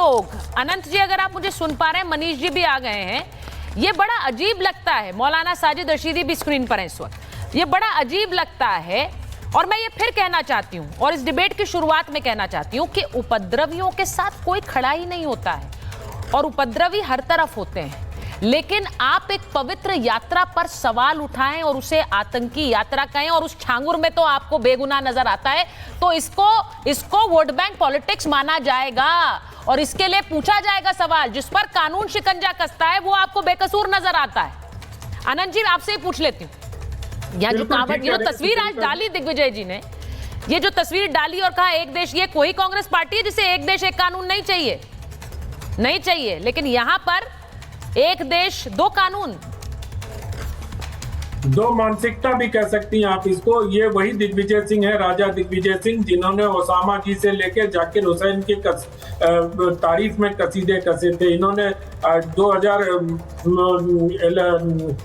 लोग, अनंत जी अगर आप मुझे सुन पा रहे हैं, मनीष जी भी आ गए हैं, ये बड़ा अजीब लगता है, मौलाना साजिद रशीदी भी स्क्रीन पर हैं इस वक्त, ये बड़ा अजीब लगता है। और मैं ये फिर कहना चाहती हूं और इस डिबेट की शुरुआत में कहना चाहती हूं कि उपद्रवियों के साथ कोई खड़ा ही नहीं होता है और उपद्रवी हर तरफ होते हैं, लेकिन आप एक पवित्र यात्रा पर सवाल उठाएं और उसे आतंकी यात्रा कहें और उस छांगुर में तो आपको बेगुनाह नजर आता है, तो इसको वोट बैंक पॉलिटिक्स माना जाएगा और इसके लिए पूछा जाएगा सवाल। जिस पर कानून शिकंजा कसता है वो आपको बेकसूर नजर आता है। अनंत जी आपसे ही पूछ लेती हूँ, यहाँ जो कांवड़ की जो तस्वीर आज डाली दिग्विजय जी ने, ये जो तस्वीर डाली और कहा एक देश, ये कोई कांग्रेस पार्टी है जिसे एक देश एक कानून नहीं चाहिए, नहीं चाहिए, लेकिन यहां पर एक देश दो कानून, दो मानसिकता भी कह सकती हैं आप इसको। ये वही दिग्विजय सिंह है, राजा दिग्विजय सिंह, जिन्होंने ओसामा जी से लेकर जाकिर हुसैन की तारीफ में कसीदे कसे थे। इन्होंने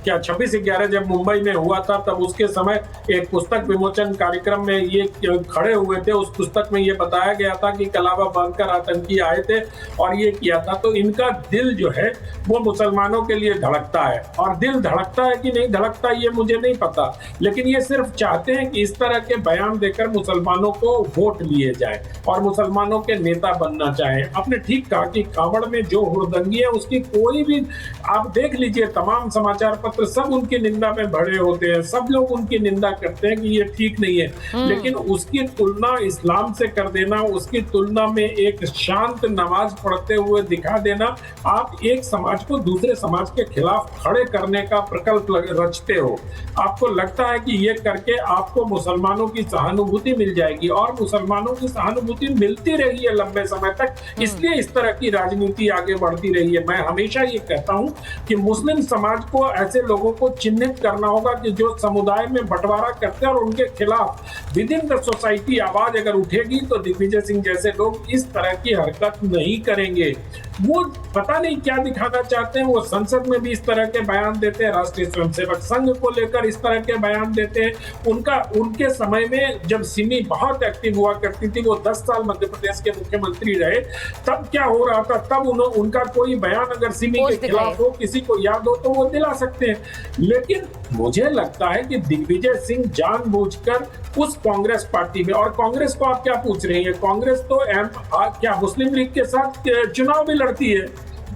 26/11 जब मुंबई में हुआ था, तब उसके समय एक पुस्तक विमोचन कार्यक्रम में ये खड़े हुए थे। उस पुस्तक में ये बताया गया था कि कलावा बांधकर आतंकी आए थे और ये किया था। तो इनका दिल जो है वो मुसलमानों के लिए धड़कता है, और दिल धड़कता है कि नहीं धड़कता ये मुझे नहीं पता, लेकिन ये सिर्फ चाहते हैं कि इस तरह के बयान देकर मुसलमानों को वोट लिए जाए और मुसलमानों के नेता बनना चाहे। आपने ठीक कहा कि कांवड़ में जो हुड़दंगी है उसकी कोई भी, आप देख लीजिए तमाम समाचार पत्र सब उनकी निंदा में भरे होते हैं, सब लोग उनकी निंदा करते हैं कि ये ठीक नहीं है, लेकिन उसकी तुलना इस्लाम से कर देना, उसकी तुलना में एक शांत नमाज पढ़ते हुए दिखा देना, आप एक समाज को दूसरे समाज के खिलाफ खड़े करने का प्रकल्प रचते हो। आपको लगता है कि ये करके आपको मुसलमानों की सहानुभूति मिल जाएगी, और मुसलमानों की सहानुभूति मिलती रही है लंबे समय तक, इसलिए इस तरह की राजनीति आगे बढ़ती रही है। मैं हमेशा ये कहता हूं कि मुस्लिम समाज को ऐसे लोगों को चिन्हित करना होगा कि जो समुदाय में बंटवारा करते हैं, और उनके खिलाफ विद इन द सोसाइटी आवाज अगर उठेगी तो दिग्विजय सिंह जैसे लोग इस तरह की हरकत नहीं करेंगे। वो पता नहीं क्या दिखाना चाहते हैं, वो संसद में भी इस तरह के बयान देते हैं, राष्ट्रीय स्वयंसेवक संघ को लेकर इस तरह के बयान देते हैं। उनके समय में जब सिमी बहुत एक्टिव हुआ करती थी, वो 10 साल मध्य प्रदेश के मुख्यमंत्री रहे, तब क्या हो रहा था, तब उनका कोई बयान अगर सिमी के खिलाफ हो, किसी को याद हो, तो वो दिला सकते हैं। लेकिन मुझे लगता है कि दिग्विजय सिंह जानबूझकर उस कांग्रेस पार्टी में, और कांग्रेस को आप क्या पूछ रही है, कांग्रेस तो क्या मुस्लिम लीग के साथ चुनाव भी लड़ती है,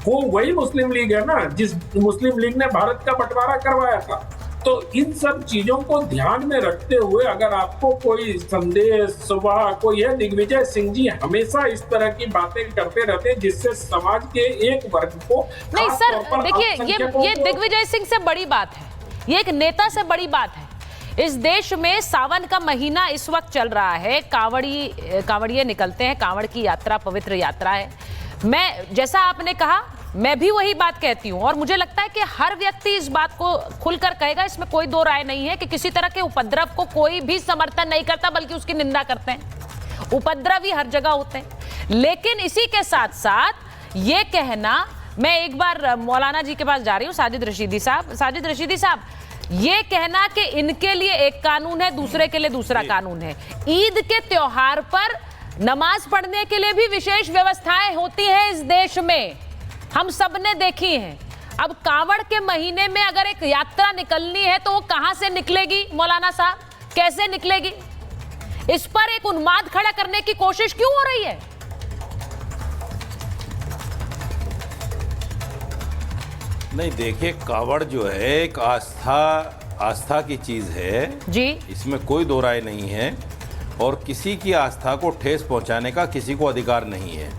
वो वही मुस्लिम लीग है ना जिस मुस्लिम लीग ने भारत का बंटवारा करवाया था। तो इन सब चीजों को ध्यान में रखते हुए अगर आपको कोई संदेश सुबह कोई है, दिग्विजय सिंह जी हमेशा इस तरह की बातें करते रहते हैं जिससे समाज के एक वर्ग को, नहीं सर देखिए, ये दिग्विजय सिंह से बड़ी बात है, ये एक नेता से बड़ी बात है। इस देश में सावन का महीना इस वक्त चल रहा है, कांवड़िए निकलते हैं, कांवड़ की यात्रा पवित्र यात्रा है। मैं, जैसा आपने कहा, मैं भी वही बात कहती हूं, और मुझे लगता है कि हर व्यक्ति इस बात को खुलकर कहेगा, इसमें कोई दो राय नहीं है कि किसी तरह के उपद्रव को कोई भी समर्थन नहीं करता, बल्कि उसकी निंदा करते हैं। उपद्रवी हर जगह होते हैं, लेकिन इसी के साथ साथ ये कहना, मैं एक बार मौलाना जी के पास जा रही हूं, साजिद रशीदी साहब, ये कहना कि इनके लिए एक कानून है, दूसरे के लिए दूसरा कानून है। ईद के त्योहार पर नमाज पढ़ने के लिए भी विशेष व्यवस्थाएं होती हैं इस देश में, हम सबने देखी हैं। अब कांवड़ के महीने में अगर एक यात्रा निकलनी है तो वो कहां से निकलेगी मौलाना साहब, कैसे निकलेगी? इस पर एक उन्माद खड़ा करने की कोशिश क्यों हो रही है? नहीं देखिए, कांवड़ जो है एक आस्था की चीज है जी, इसमें कोई दो राय नहीं है, और किसी की आस्था को ठेस पहुंचाने का किसी को अधिकार नहीं है।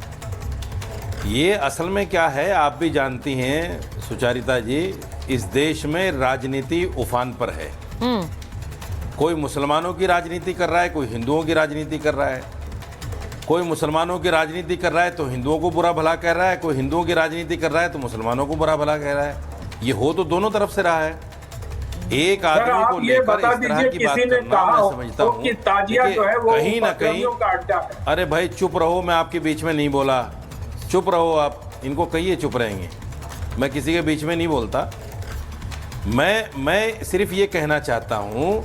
ये असल में क्या है आप भी जानती हैं सुचारिता जी, इस देश में राजनीति उफान पर है। कोई मुसलमानों की राजनीति कर रहा है, कोई हिंदुओं की राजनीति कर रहा है, कोई मुसलमानों की राजनीति कर रहा है तो हिंदुओं को बुरा भला कह रहा है, कोई हिंदुओं की राजनीति कर रहा है तो मुसलमानों को बुरा भला कह रहा है। ये हो तो दोनों तरफ से रहा है। एक आदमी को लेकर इस तरह की बात करना मैं समझता हूँ कहीं ना कहीं, अरे भाई चुप रहो, मैं आपके बीच में नहीं बोला, चुप रहो आप, इनको कहिए चुप रहेंगे, मैं किसी के बीच में नहीं बोलता। मैं सिर्फ ये कहना चाहता हूँ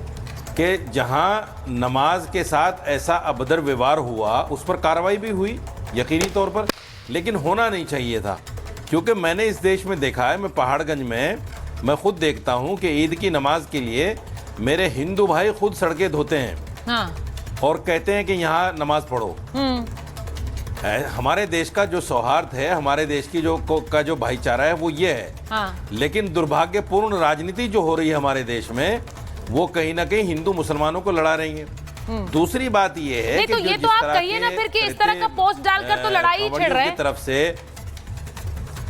कि जहाँ नमाज के साथ ऐसा अभद्र व्यवहार हुआ उस पर कार्रवाई भी हुई यकीनी तौर पर, लेकिन होना नहीं चाहिए था, क्योंकि मैंने इस देश में देखा है, मैं पहाड़गंज में मैं खुद देखता हूँ कि ईद की नमाज के लिए मेरे हिंदू भाई खुद सड़कें धोते हैं हाँ। और कहते हैं कि यहाँ नमाज पढ़ो। हमारे देश का जो सौहार्द है, हमारे देश की जो भाईचारा है वो ये है। हाँ। लेकिन दुर्भाग्यपूर्ण राजनीति जो हो रही है हमारे देश में, वो कहीं ना कहीं हिंदू मुसलमानों को लड़ा रही है। दूसरी बात ये है कि ये तो आप कहिए ना फिर कि इस तरह का पोस्ट डालकर तो लड़ाई ही छेड़ रहे हैं तरफ से।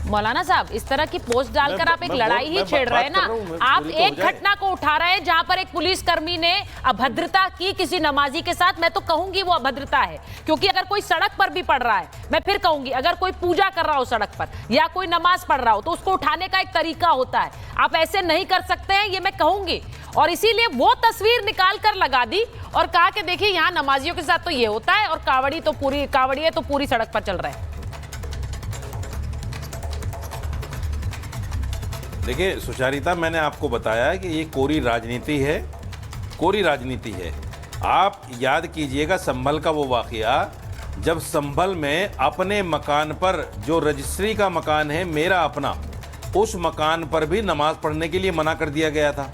मौलाना साहब, इस तरह की पोस्ट डालकर आप एक लड़ाई ही छेड़ रहे हैं ना। आप एक घटना को उठा रहे हैं जहां पर एक पुलिसकर्मी ने अभद्रता की किसी नमाजी के साथ। मैं तो कहूंगी वो अभद्रता है, क्योंकि अगर कोई सड़क पर भी पढ़ रहा है, मैं फिर कहूंगी अगर कोई पूजा कर रहा हो सड़क पर या कोई नमाज पढ़ रहा हो तो उसको उठाने का एक तरीका होता है। आप ऐसे नहीं कर सकते हैं, ये मैं कहूंगी। और इसीलिए वो तस्वीर निकाल कर लगा दी और कहा कि देखिए यहाँ नमाजियों के साथ तो ये होता है और कावड़िए तो पूरी सड़क पर चल रहे हैं। देखिए सुचारिता, मैंने आपको बताया कि ये कोरी राजनीति है, कोरी राजनीति है। आप याद कीजिएगा संभल का वो वाकया, जब संभल में अपने मकान पर, जो रजिस्ट्री का मकान है मेरा अपना, उस मकान पर भी नमाज पढ़ने के लिए मना कर दिया गया था।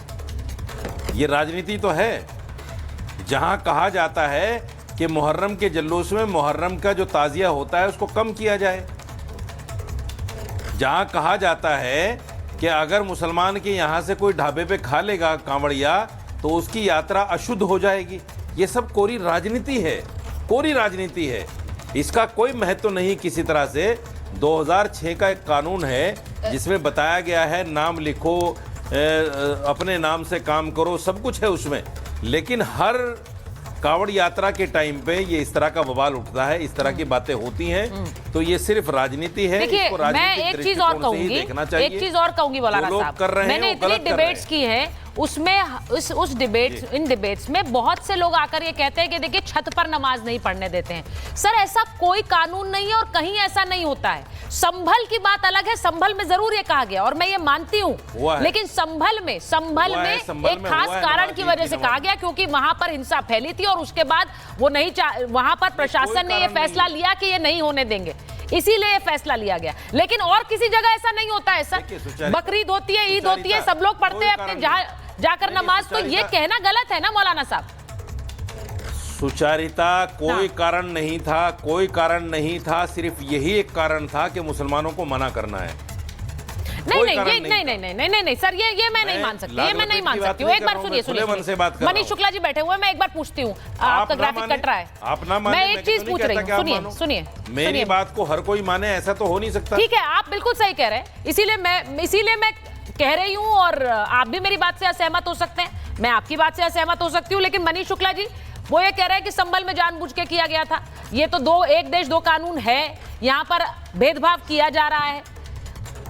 ये राजनीति तो है। जहां कहा जाता है कि मुहर्रम के जुलूस में मुहर्रम का जो ताजिया होता है उसको कम किया जाए, जहां कहा जाता है कि अगर मुसलमान के यहाँ से कोई ढाबे पे खा लेगा कांवड़िया तो उसकी यात्रा अशुद्ध हो जाएगी, ये सब कोरी राजनीति है, कोरी राजनीति है। इसका कोई महत्व नहीं किसी तरह से। 2006 का एक कानून है जिसमें बताया गया है नाम लिखो, अपने नाम से काम करो, सब कुछ है उसमें। लेकिन हर कावड़ यात्रा के टाइम पे ये इस तरह का बवाल उठता है, इस तरह की बातें होती हैं, तो ये सिर्फ राजनीति है। देखिए, मैं एक चीज और कहूंगी मौलाना साहब, मैंने इतनी डिबेट्स की है, उसमें इन डिबेट्स में बहुत से लोग आकर ये कहते हैं कि देखिए छत पर नमाज नहीं पढ़ने देते हैं। सर, ऐसा कोई कानून नहीं है और कहीं ऐसा नहीं होता है। संभल की बात अलग है, संभल में जरूर ये कहा गया और मैं ये मानती हूँ, लेकिन संभल में एक खास कारण की वजह से कहा गया, क्योंकि वहां पर हिंसा फैली थी और उसके बाद वो नहीं, वहां पर प्रशासन ने ये फैसला लिया कि ये नहीं होने देंगे, इसीलिए ये फैसला लिया गया। लेकिन और किसी जगह ऐसा नहीं होता है सर। बकरीद होती है, ईद होती है, सब लोग पढ़ते हैं अपने जाकर नमाज, तो ये कहना गलत है ना मौलाना साहब। सुचारिता, कोई कारण नहीं था, कोई कारण नहीं था, सिर्फ यही एक कारण था कि मुसलमानों को मना करना है। नहीं सर, ये मैं नहीं मान सकती, ये मैं नहीं मान सकती हूँ। एक बार सुनिए, मनीष शुक्ला जी बैठे हुए, मैं एक बार पूछती हूँ, आपका ग्राफिक कट रहा है, आप ना माने, मैं एक चीज पूछ रही हूँ, सुनिए, मेरी बात को हर कोई माने ऐसा तो हो नहीं सकता। ठीक है, आप बिल्कुल सही कह रहे हैं, इसीलिए मैं कह रही हूं और आप भी मेरी बात से असहमत हो सकते हैं, मैं आपकी बात से असहमत हो सकती हूं। लेकिन मनीष शुक्ला जी वो ये कह रहे हैं कि संभल में जानबूझ के किया गया था, ये तो एक देश दो कानून है, यहां पर भेदभाव किया जा रहा है।